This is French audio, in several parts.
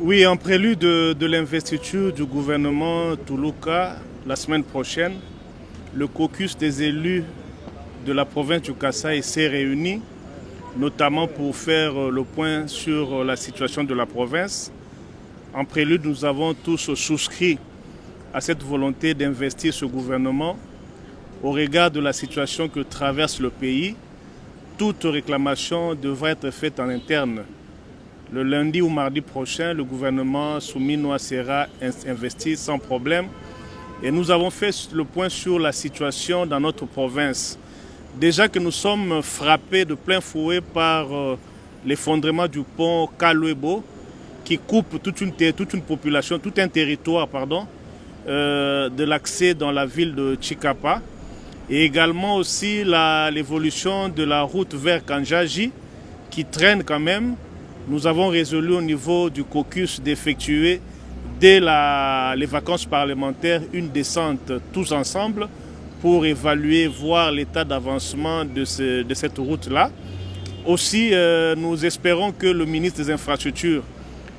Oui, en prélude de l'investiture du gouvernement Toulouka, la semaine prochaine, le caucus des élus de la province du Kasaï s'est réuni, notamment pour faire le point sur la situation de la province. En prélude, nous avons tous souscrit à cette volonté d'investir ce gouvernement au regard de la situation que traverse le pays. Toute réclamation devra être faite en interne. Le lundi ou mardi prochain, le gouvernement Souminoa sera investi sans problème. Et nous avons fait le point sur la situation dans notre province. Déjà que nous sommes frappés de plein fouet par l'effondrement du pont Kalouebo, qui coupe toute une population, tout un territoire, de l'accès dans la ville de Chikapa. Et également aussi l'évolution de la route vers Kanjaji, qui traîne quand même. Nous avons résolu au niveau du caucus d'effectuer dès les vacances parlementaires une descente tous ensemble pour évaluer, voir l'état d'avancement de cette route-là. Aussi, nous espérons que le ministre des Infrastructures,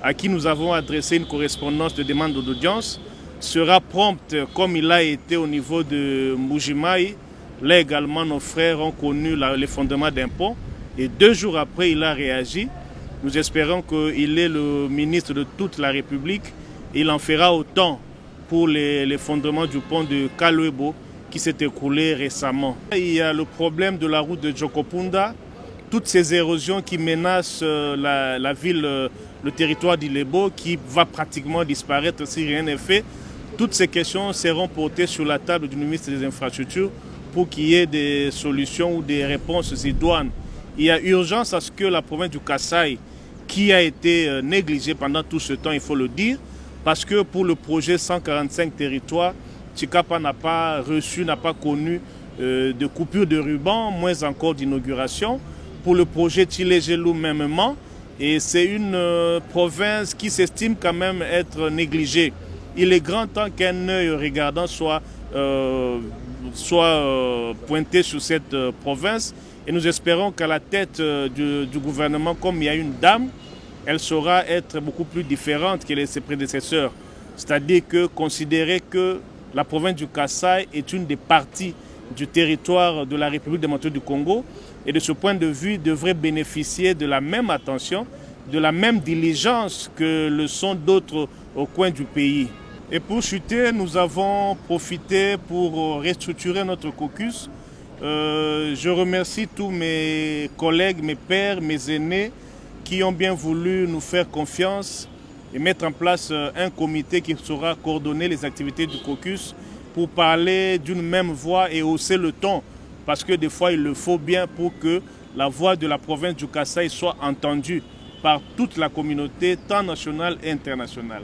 à qui nous avons adressé une correspondance de demande d'audience, sera prompt comme il a été au niveau de Mbujimaï. Là également, nos frères ont connu l'effondrement d'un pont et 2 jours après, il a réagi. Nous espérons qu'il est le ministre de toute la République. Il en fera autant pour l'effondrement du pont de Kalouebo qui s'est écoulé récemment. Il y a le problème de la route de Djokopunda, toutes ces érosions qui menacent la ville, le territoire d'Ilebo, qui va pratiquement disparaître si rien n'est fait. Toutes ces questions seront portées sur la table du ministre des Infrastructures pour qu'il y ait des solutions ou des réponses idoines. Il y a urgence à ce que la province du Kasaï, qui a été négligée pendant tout ce temps, il faut le dire, parce que pour le projet 145 territoires, Chikapa n'a pas reçu, n'a pas connu de coupure de ruban, moins encore d'inauguration. Pour le projet Tilégelou mêmement, et c'est une province qui s'estime quand même être négligée. Il est grand temps qu'un œil regardant soit pointé sur cette province. Et nous espérons qu'à la tête du gouvernement, comme il y a une dame, elle saura être beaucoup plus différente que ses prédécesseurs. C'est-à-dire que considérer que la province du Kasaï est une des parties du territoire de la République démocratique du Congo et de ce point de vue devrait bénéficier de la même attention, de la même diligence que le sont d'autres au coin du pays. Et pour chuter, nous avons profité pour restructurer notre caucus. Je remercie tous mes collègues, mes pairs, mes aînés qui ont bien voulu nous faire confiance et mettre en place un comité qui saura coordonner les activités du caucus pour parler d'une même voix et hausser le ton. Parce que des fois, il le faut bien pour que la voix de la province du Kasaï soit entendue par toute la communauté, tant nationale et internationale.